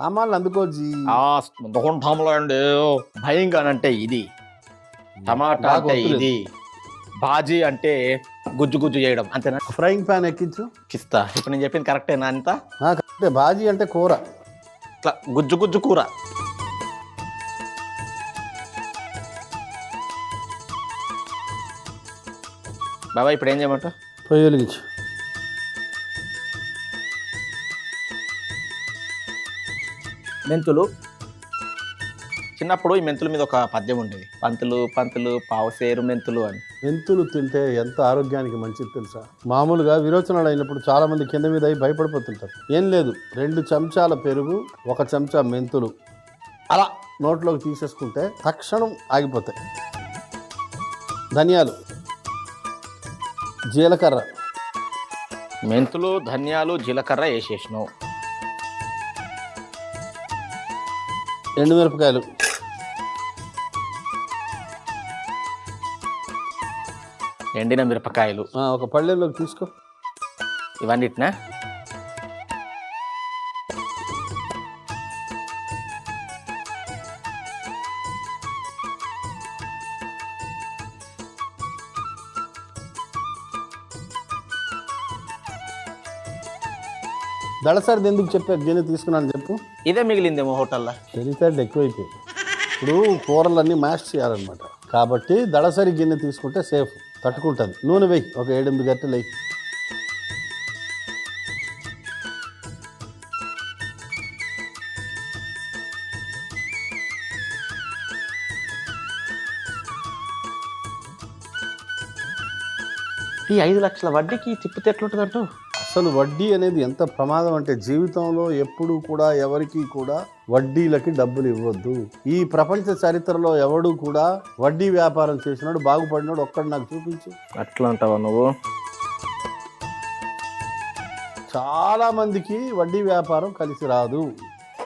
సామాన్లు అందుకోజీ. ముందుకుంటాంలో అండి. భయంగా అంటే ఇది, టమాటా అంటే ఇది, బాజీ అంటే గుజ్జు గుజ్జు చేయడం అంతేనా? Frying pan ఎక్కించు. కిస్తా ఇప్పుడు నేను చెప్పింది కరెక్టేనా అంతా? కరెక్టే. బాజీ అంటే కూర, ఇట్లా గుజ్జు గుజ్జు కూర. బాబా ఇప్పుడు ఏం చేయమంటావు? పొయ్యి వెలిగించు. మెంతులు. చిన్నప్పుడు ఈ మెంతుల మీద ఒక పద్యం ఉండేది, పంతులు పంతులు పావుసేరు మెంతులు అని. మెంతులు తింటే ఎంత ఆరోగ్యానికి మంచిది తెలుసా? మామూలుగా విరోచనాలు అయినప్పుడు చాలా మంది కింద మీద అయి భయపడిపోతుంటారు. ఏం లేదు, 2 చెంచాల పెరుగు, 1 చెంచా మెంతులు అలా నోట్లోకి తీసేసుకుంటే తక్షణం ఆగిపోతాయి. ధనియాలు, జీలకర్ర. మెంతులు, ధనియాలు, జీలకర్ర వేసేసినావు. ఎండుమిరపకాయలు, ఎండిన మిరపకాయలు. ఒక పళ్ళెంలోకి తీసుకో. ఇవన్నిటినా? దళసరిది ఎందుకు చెప్పారు? గిన్నె తీసుకున్నాను చెప్పు. ఇదే మిగిలిందేమో హోటల్లో. తెలిసాడు ఎక్కువైపోయి. ఇప్పుడు కూరలన్నీ మ్యాష్ చేయాలన్నమాట, కాబట్టి దళసరి గిన్నె తీసుకుంటే సేఫ్, తట్టుకుంటుంది. నూనె వేయి, ఒక 7-8 గంటలు వేయి. ఈ 5 లక్షల వడ్డీకి తిప్పితే ఎట్లుంటుందంటూ? అసలు వడ్డీ అనేది ఎంత ప్రమాదం అంటే, జీవితంలో ఎప్పుడూ కూడా ఎవరికి కూడా వడ్డీలకి డబ్బులు ఇవ్వద్దు. ఈ ప్రపంచ చరిత్రలో ఎవడు కూడా వడ్డీ వ్యాపారం చేసినాడు బాగుపడినాడు ఒక్కడు నాకు చూపించు. అట్లా అంటావా నువ్వు? చాలా మందికి వడ్డీ వ్యాపారం కలిసి రాదు.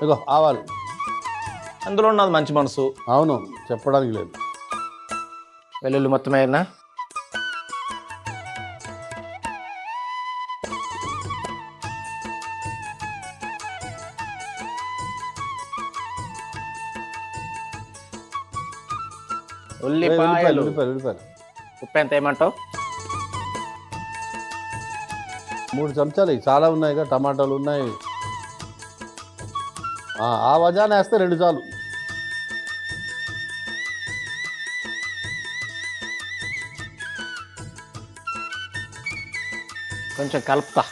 ఇగో ఆవాలి, అందులో ఉన్నది మంచి మనసు. అవును, చెప్పడానికి లేదు. వెల్లుల్లి మొత్తం అయినా ఉల్లిపాయలు. ఉప్పు ఎంత ఏమంటావు? 3 చెంచాలు. చాలా ఉన్నాయిగా, టమాటాలు ఉన్నాయి. ఆ వజాన వేస్తే 2 చాలు. కొంచెం కలుపుతా.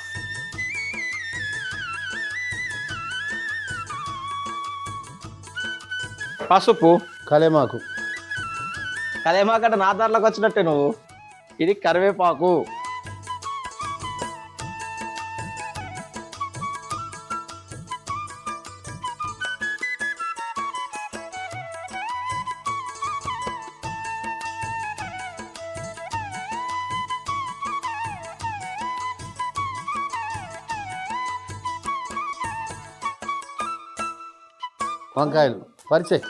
పసుపు, కలేమాకు. కలేమాకంటే నా దారిలోకి వచ్చినట్టే నువ్వు. ఇది కరివేపాకు. వంకాయలు పరిచయం.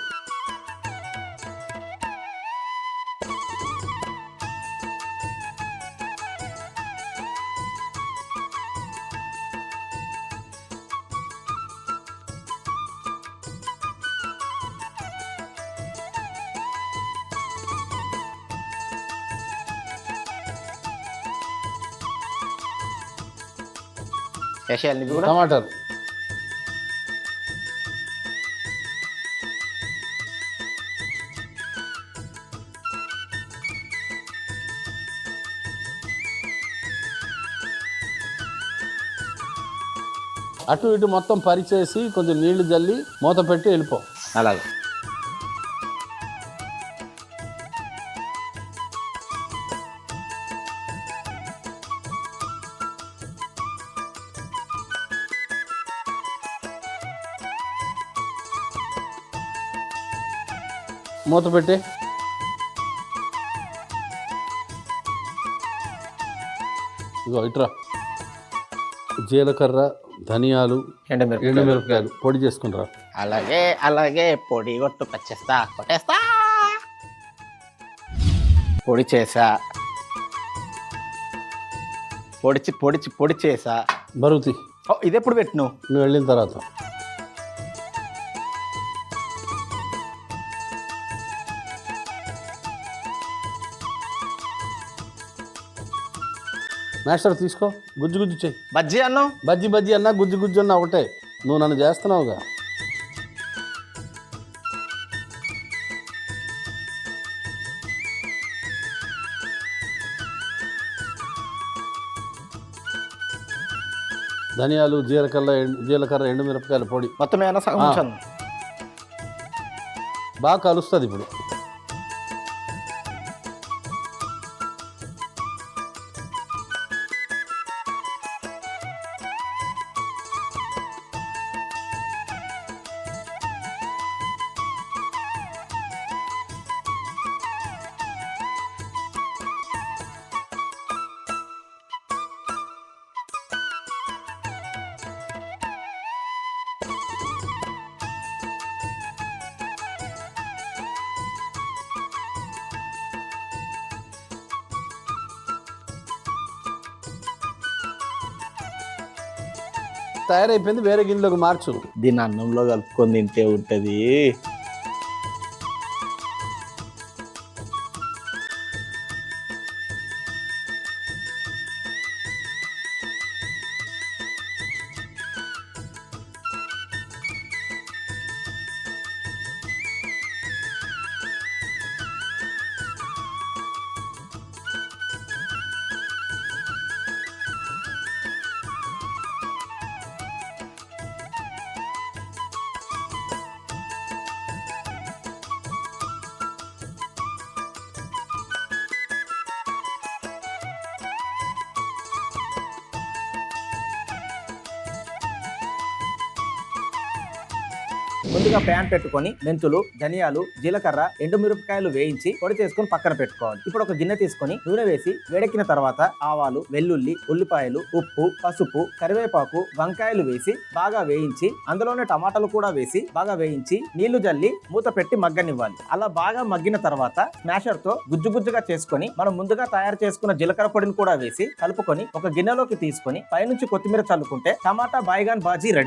టమాటాలు. అటు ఇటు మొత్తం పరిచేసి కొంచెం నీళ్లు జల్లి మూత పెట్టి వెళ్ళిపో. అలాగే. మూత పెట్టి ఇగో ఇట్రా. జీలకర్ర, ధనియాలు, ఎండుమిరపకాయలు పొడి చేసుకునిరా. అలాగే అలాగే పొడి కొట్టేస్తా. పొడి చేసా, పొడి చేసా. బరువుతి. ఇది ఎప్పుడు పెట్టినావు? నువ్వు వెళ్ళిన తర్వాత. మాస్టర్ తీసుకో, గుజ్జు గుజ్జు చెయ్యి. బజ్జీ అన్నం. బజ్జి అన్నా గుజ్జు గుజ్జు అన్నా ఒకటే. నువ్వు నన్ను చేస్తున్నావుగా. ధనియాలు, జీలకర్ర, ఎండుమిరపకాయల పొడి మొత్తం ఏమైనా సగం ఉంచాను. బాగా కలుస్తుంది ఇప్పుడు. తయారైపోయింది, వేరే గిన్నెలోకి మార్చు. దీన్ని అన్నంలో కలుపుకొని తింటే ఉంటుంది. ముందుగా ప్యాన్ పెట్టుకొని మెంతులు, ధనియాలు, జీలకర్ర, ఎండుమిరపకాయలు వేయించి పొడి చేసుకుని పక్కన పెట్టుకోవాలి. ఇప్పుడు ఒక గిన్నె తీసుకొని నూనె వేసి వేడెక్కిన తర్వాత ఆవాలు, వెల్లుల్లి, ఉల్లిపాయలు, ఉప్పు, పసుపు, కరివేపాకు, వంకాయలు వేసి బాగా వేయించి అందులోనే టమాటాలు కూడా వేసి బాగా వేయించి నీళ్లు జల్లి మూత పెట్టి మగ్గనివ్వాలి. అలా బాగా మగ్గిన తర్వాత స్మాషర్ తో గుజ్జుగా చేసుకొని మనం ముందుగా తయారు చేసుకున్న జీలకర్ర పొడిని కూడా వేసి కలుపుకొని ఒక గిన్నెలోకి తీసుకొని పైనుంచి కొత్తిమీర చల్లుకుంటే టమాటా బాయిగాన్ బాజీ రెడీ.